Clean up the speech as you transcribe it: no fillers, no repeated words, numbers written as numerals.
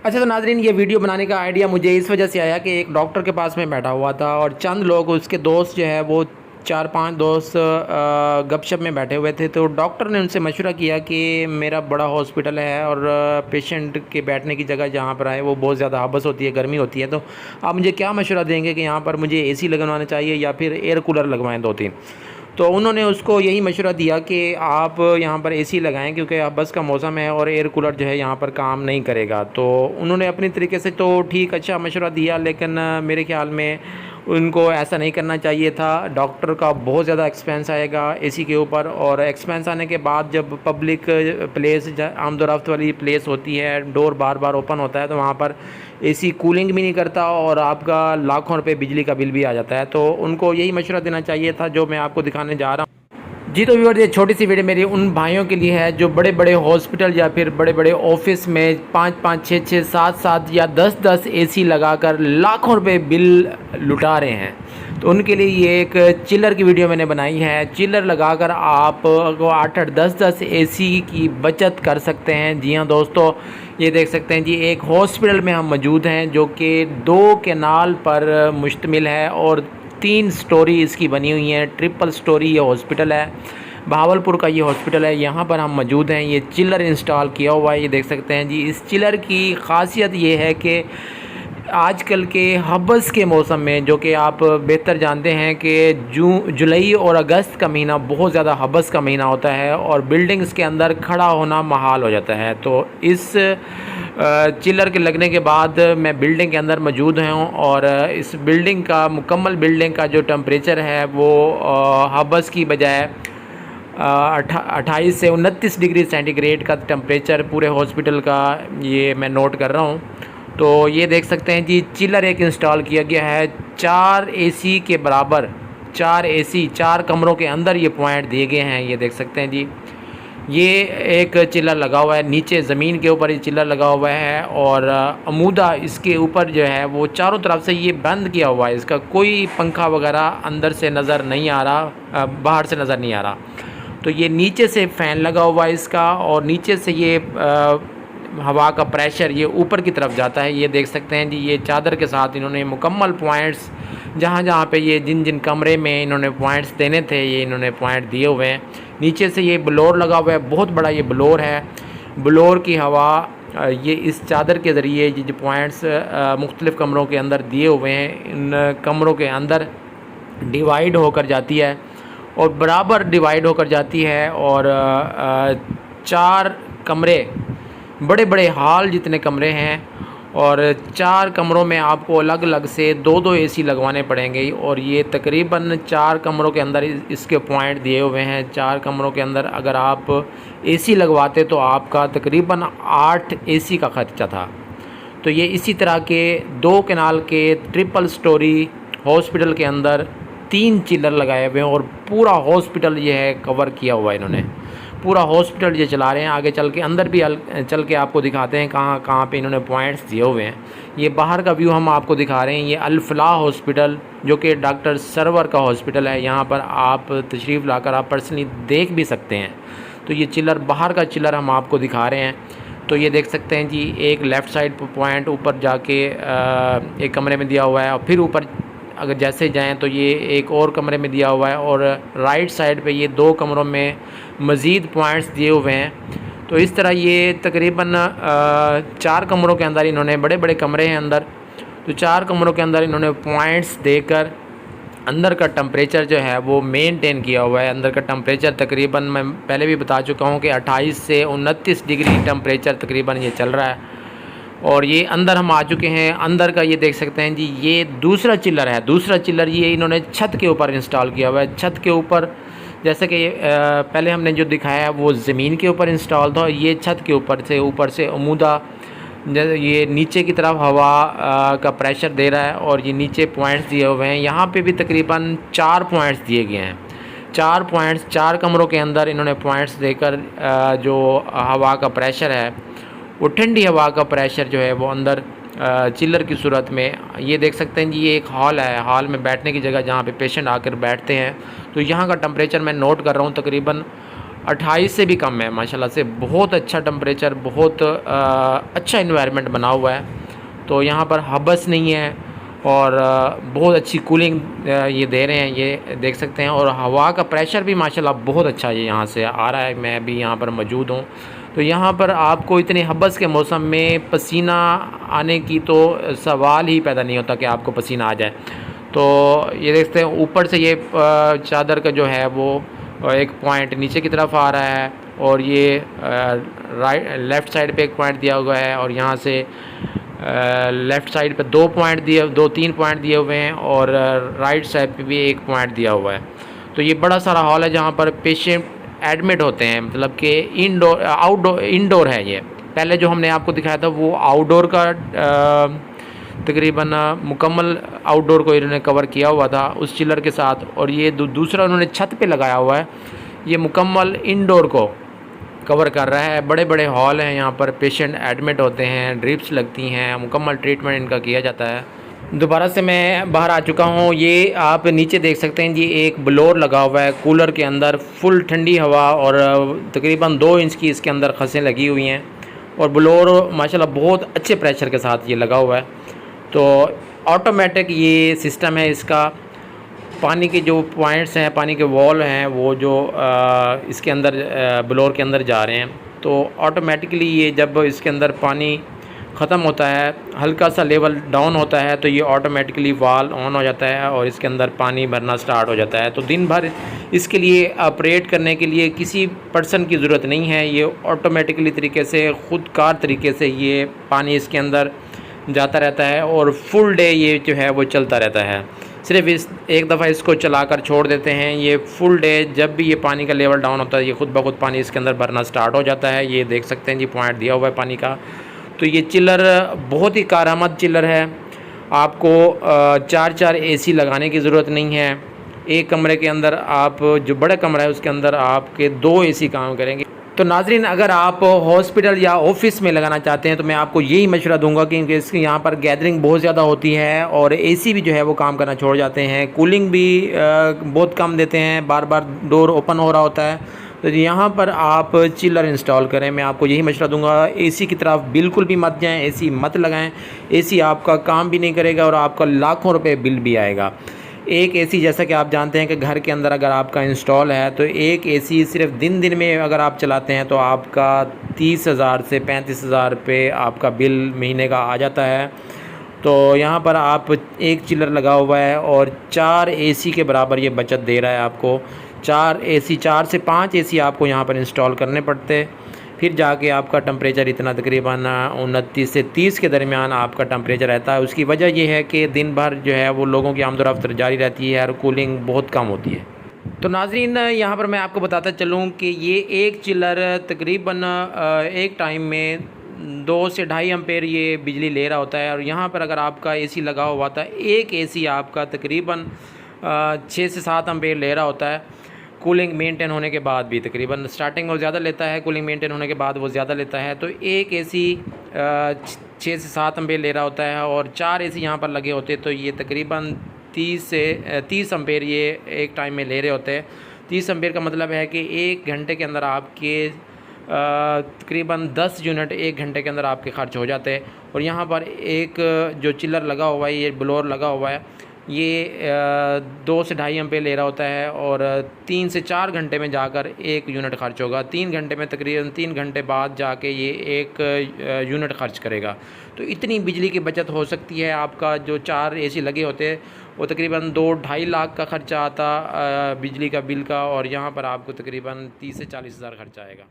अच्छा तो नाज़रीन, ये वीडियो बनाने का आइडिया मुझे इस वजह से आया कि एक डॉक्टर के पास में बैठा हुआ था और चंद लोग उसके दोस्त जो है वो 4-5 दोस्त गपशप में बैठे हुए थे। तो डॉक्टर ने उनसे मशवरा किया कि मेरा बड़ा हॉस्पिटल है और पेशेंट के बैठने की जगह जहाँ पर आए वो बहुत ज़्यादा हबस होती है, गर्मी होती है। तो आप मुझे क्या मशवरा देंगे कि यहाँ पर मुझे एसी लगवाना चाहिए या फिर एयर कूलर लगवाएँ 2-3? तो उन्होंने उसको यही मशवरा दिया कि आप यहाँ पर एसी लगाएं क्योंकि अब बस का मौसम है और एयर कूलर जो है यहाँ पर काम नहीं करेगा। तो उन्होंने अपनी तरीके से तो ठीक अच्छा मशवरा दिया, लेकिन मेरे ख़्याल में उनको ऐसा नहीं करना चाहिए था। डॉक्टर का बहुत ज़्यादा एक्सपेंस आएगा एसी के ऊपर, और एक्सपेंस आने के बाद जब पब्लिक प्लेस आमदोरफ्त वाली प्लेस होती है, डोर बार बार ओपन होता है, तो वहाँ पर एसी कूलिंग भी नहीं करता और आपका लाखों रुपए बिजली का बिल भी आ जाता है। तो उनको यही मशवरा देना चाहिए था जो मैं आपको दिखाने जा रहा हूँ। जी तो व्यूअर्स, ये छोटी सी वीडियो मेरी उन भाइयों के लिए है जो बड़े बड़े हॉस्पिटल या फिर बड़े बड़े ऑफिस में 5-5, 6-6, 7-7 या 10-10 एसी लगाकर लाखों रुपए बिल लुटा रहे हैं। तो उनके लिए ये एक चिलर की वीडियो मैंने बनाई है। चिलर लगाकर आप 8-8, 10-10 एसी की बचत कर सकते हैं। जी हाँ दोस्तों, ये देख सकते हैं जी, एक हॉस्पिटल में हम मौजूद हैं जो कि 2 कैनाल पर मुश्तमिल है और 3 स्टोरी इसकी बनी हुई हैं। ट्रिपल स्टोरी ये हॉस्पिटल है, बहावलपुर का ये हॉस्पिटल है। यहाँ पर हम मौजूद हैं। ये चिलर इंस्टॉल किया हुआ है, ये देख सकते हैं जी। इस चिलर की ख़ासियत ये है कि आजकल के हबस के मौसम में, जो कि आप बेहतर जानते हैं कि जुलाई और अगस्त का महीना बहुत ज़्यादा हबस का महीना होता है और बिल्डिंग्स के अंदर खड़ा होना महाल हो जाता है। तो इस चिलर के लगने के बाद मैं बिल्डिंग के अंदर मौजूद हूँ और इस बिल्डिंग का मुकम्मल बिल्डिंग का जो टेम्परेचर है वो हबस की बजाय 28 से 29 डिग्री सेंटीग्रेड का टेम्परेचर पूरे हॉस्पिटल का ये मैं नोट कर रहा हूँ। तो ये देख सकते हैं जी, चिलर एक इंस्टॉल किया गया है 4 एसी के बराबर। 4 एसी 4 कमरों के अंदर ये पॉइंट दिए गए हैं, ये देख सकते हैं जी। ये एक चिलर लगा हुआ है, नीचे ज़मीन के ऊपर ये चिलर लगा हुआ है और अमूदा इसके ऊपर जो है वो चारों तरफ से ये बंद किया हुआ है। इसका कोई पंखा वगैरह अंदर से नज़र नहीं आ रहा, बाहर से नज़र नहीं आ रहा। तो ये नीचे से फ़ैन लगा हुआ है इसका और नीचे से ये हवा का प्रेशर ये ऊपर की तरफ जाता है। ये देख सकते हैं जी, ये चादर के साथ इन्होंने मुकम्मल पॉइंट्स जहाँ जहाँ पे ये जिन जिन कमरे में इन्होंने पॉइंट्स देने थे ये इन्होंने पॉइंट दिए हुए हैं। नीचे से ये ब्लोर लगा हुआ है, बहुत बड़ा ये ब्लोर है। ब्लोर की हवा ये इस चादर के ज़रिए ये जो पॉइंट्स मुख्तलिफ़ कमरों के अंदर दिए हुए हैं, इन कमरों के अंदर डिवाइड होकर जाती है और बराबर डिवाइड होकर जाती है और 4 कमरे, बड़े बड़े हॉल जितने कमरे हैं, और 4 कमरों में आपको अलग अलग से 2-2 एसी लगवाने पड़ेंगे। और ये तकरीबन 4 कमरों के अंदर इसके पॉइंट दिए हुए हैं। 4 कमरों के अंदर अगर आप एसी लगवाते तो आपका तकरीबन 8 एसी का ख़र्चा था। तो ये इसी तरह के 2 कैनाल के ट्रिपल स्टोरी हॉस्पिटल के अंदर 3 चिलर लगाए हुए हैं और पूरा हॉस्पिटल ये है कवर किया हुआ है इन्होंने। पूरा हॉस्पिटल ये चला रहे हैं। आगे चल के अंदर भी चल के आपको दिखाते हैं कहाँ कहाँ पे इन्होंने पॉइंट्स दिए हुए हैं। ये बाहर का व्यू हम आपको दिखा रहे हैं। ये अल-फलाह हॉस्पिटल जो कि डॉक्टर सरवर का हॉस्पिटल है, यहाँ पर आप तशरीफ़ लाकर आप पर्सनली देख भी सकते हैं। तो ये चिलर, बाहर का चिलर हम आपको दिखा रहे हैं। तो ये देख सकते हैं जी, एक लेफ़्ट साइड पर पॉइंट ऊपर जाके एक कमरे में दिया हुआ है और फिर ऊपर अगर जैसे जाएं तो ये एक और कमरे में दिया हुआ है और राइट साइड पे ये 2 कमरों में मज़ीद पॉइंट्स दिए हुए हैं। तो इस तरह ये तकरीबन 4 कमरों के अंदर इन्होंने, बड़े बड़े कमरे हैं अंदर, तो 4 कमरों के अंदर इन्होंने पॉइंट्स देकर अंदर का टेम्परेचर जो है वो मेंटेन किया हुआ है। अंदर का टेम्परेचर तकरीबन मैं पहले भी बता चुका हूँ कि 28 से 29 डिग्री टेम्परेचर तकरीबन ये चल रहा है। और ये अंदर हम आ चुके हैं। अंदर का ये देख सकते हैं जी, ये दूसरा चिलर है। दूसरा चिलर ये इन्होंने छत के ऊपर इंस्टॉल किया हुआ है। छत के ऊपर, जैसे कि पहले हमने जो दिखाया वो ज़मीन के ऊपर इंस्टॉल था, ये छत के ऊपर से अमूदा ये नीचे की तरफ हवा का प्रेशर दे रहा है और ये नीचे पॉइंट्स दिए हुए हैं। यहाँ पे भी तकरीबन 4 पॉइंट्स दिए गए हैं। 4 पॉइंट्स 4 कमरों के अंदर इन्होंने पॉइंट्स देकर जो हवा का प्रेशर है, वो ठंडी हवा का प्रेशर जो है वो अंदर चिलर की सूरत में, ये देख सकते हैं जी। ये एक हॉल है, हॉल में बैठने की जगह जहाँ पे पेशेंट आकर बैठते हैं। तो यहाँ का टेम्परेचर मैं नोट कर रहा हूँ, तकरीबन 28 से भी कम है माशाल्लाह से। बहुत अच्छा टेम्परेचर, बहुत अच्छा इन्वायरमेंट बना हुआ है। तो यहाँ पर हबस नहीं है और बहुत अच्छी कूलिंग ये दे रहे हैं, ये देख सकते हैं। और हवा का प्रेशर भी माशाल्लाह बहुत अच्छा है यहाँ से आ रहा है। मैं भी यहाँ पर मौजूद हूँ, तो यहाँ पर आपको इतने हबस के मौसम में पसीना आने की तो सवाल ही पैदा नहीं होता कि आपको पसीना आ जाए। तो ये देखते हैं ऊपर से ये चादर का जो है वो एक पॉइंट नीचे की तरफ आ रहा है, और ये लेफ़्ट साइड पे एक पॉइंट दिया हुआ है, और यहाँ से लेफ़्ट साइड पे 2-3 पॉइंट दिए हुए हैं, और राइट साइड पे भी एक पॉइंट दिया हुआ है। तो ये बड़ा सारा हॉल है जहाँ पर पेशेंट एडमिट होते हैं, मतलब कि इंडोर है। ये पहले जो हमने आपको दिखाया था वो आउटडोर का तकरीबन मुकम्मल आउटडोर को इन्होंने कवर किया हुआ था उस चिलर के साथ, और ये दूसरा उन्होंने छत पे लगाया हुआ है, ये मुकम्मल इंडोर को कवर कर रहा है। बड़े बड़े हॉल हैं, यहाँ पर पेशेंट एडमिट होते हैं, ड्रिप्स लगती हैं, मुकम्मल ट्रीटमेंट इनका किया जाता है। दोबारा से मैं बाहर आ चुका हूँ। ये आप नीचे देख सकते हैं जी, एक ब्लोअर लगा हुआ है कूलर के अंदर, फुल ठंडी हवा, और तकरीबन 2 इंच की इसके अंदर खसें लगी हुई हैं, और ब्लोअर माशाल्लाह बहुत अच्छे प्रेशर के साथ ये लगा हुआ है। तो ऑटोमेटिक ये सिस्टम है इसका। पानी के जो पॉइंट्स हैं, पानी के वॉल हैं, वो जो इसके अंदर ब्लोअर के अंदर जा रहे हैं, तो ऑटोमेटिकली ये जब इसके अंदर पानी ख़त्म होता है, हल्का सा लेवल डाउन होता है, तो ये ऑटोमेटिकली वाल्व ऑन हो जाता है और इसके अंदर पानी भरना स्टार्ट हो जाता है। तो दिन भर इसके लिए ऑपरेट करने के लिए किसी पर्सन की ज़रूरत नहीं है। ये ऑटोमेटिकली तरीके से, ख़ुदकार तरीके से ये पानी इसके अंदर जाता रहता है, और फुल डे ये जो है वो चलता रहता है। सिर्फ एक दफ़ा इसको चलाकर छोड़ देते हैं, ये फुल डे जब भी ये पानी का लेवल डाउन होता है, ये खुद ब खुद पानी इसके अंदर भरना स्टार्ट हो जाता है। ये देख सकते हैं जी, पॉइंट दिया हुआ है पानी का। तो ये चिलर बहुत ही कारआमद चिलर है। आपको 4-4 एसी लगाने की ज़रूरत नहीं है। एक कमरे के अंदर आप, जो बड़ा कमरा है उसके अंदर आपके 2 एसी काम करेंगे। तो नाज़रीन, अगर आप हॉस्पिटल या ऑफिस में लगाना चाहते हैं तो मैं आपको यही मशवरा दूंगा कि इसके यहाँ पर गैदरिंग बहुत ज़्यादा होती है, और एसी भी जो है वो काम करना छोड़ जाते हैं, कूलिंग भी बहुत कम देते हैं, बार बार डोर ओपन हो रहा होता है। तो यहाँ पर आप चिलर इंस्टॉल करें। मैं आपको यही मशवरा दूंगा, एसी की तरफ बिल्कुल भी मत जाएँ, एसी मत लगाएँ। एसी आपका काम भी नहीं करेगा और आपका लाखों रुपये बिल भी आएगा। एक एसी, जैसा कि आप जानते हैं कि घर के अंदर अगर आपका इंस्टॉल है, तो एक एसी सिर्फ दिन में अगर आप चलाते हैं तो आपका 30,000 से 35,000 रुपये आपका बिल महीने का आ जाता है। तो यहाँ पर आप एक चिलर लगा हुआ है और 4 एसी के बराबर ये बचत दे रहा है आपको। 4 से 5 एसी आपको यहाँ पर इंस्टॉल करने पड़ते, फिर जाके आपका टेम्परेचर इतना तकरीबन 29 से 30 के दरमियान आपका टेम्परेचर रहता है। उसकी वजह यह है कि दिन भर जो है वो लोगों की आमद-ओ-रफ्त जारी रहती है और कूलिंग बहुत कम होती है। तो नाज़रीन, यहाँ पर मैं आपको बताता चलूँ कि ये एक चिलर तकरीबन एक टाइम में 2 से 2.5 एम्पेयर ये बिजली ले रहा होता है। और यहाँ पर अगर आपका एसी लगा हुआ था, एक एसी आपका तकरीबन 6 से 7 एम्पेयर ले रहा होता है। कूलिंग मेंटेन होने के बाद भी तकरीबन स्टार्टिंग में वो ज़्यादा लेता है, कूलिंग मेंटेन होने के बाद वो ज़्यादा लेता है। तो एक एसी 6 से 7 एम्पेयर ले रहा होता है, और 4 एसी यहाँ पर लगे होते, तो ये तकरीबन 30 एम्पेयर ये एक टाइम में ले रहे होते हैं। 30 एम्पेयर का मतलब है कि 1 घंटे के अंदर आपके तकरीबन 10 यूनिट 1 घंटे के अंदर आपके खर्च हो जाते हैं। और यहाँ पर एक जो चिलर लगा हुआ है, ये ब्लोअर लगा हुआ है, ये 2 से 2.5 एम्पेयर ले रहा होता है, और 3 से 4 घंटे में जाकर 1 यूनिट खर्च होगा। 3 घंटे में तकरीबन 3 घंटे बाद जाके ये 1 यूनिट खर्च करेगा। तो इतनी बिजली की बचत हो सकती है। आपका जो 4 एसी लगे होते हैं वो तकरीबन 2-2.5 लाख का ख़र्चा आता बिजली का बिल का, और यहाँ पर आपको तकरीबन 30 से 40 हज़ार खर्चा आएगा।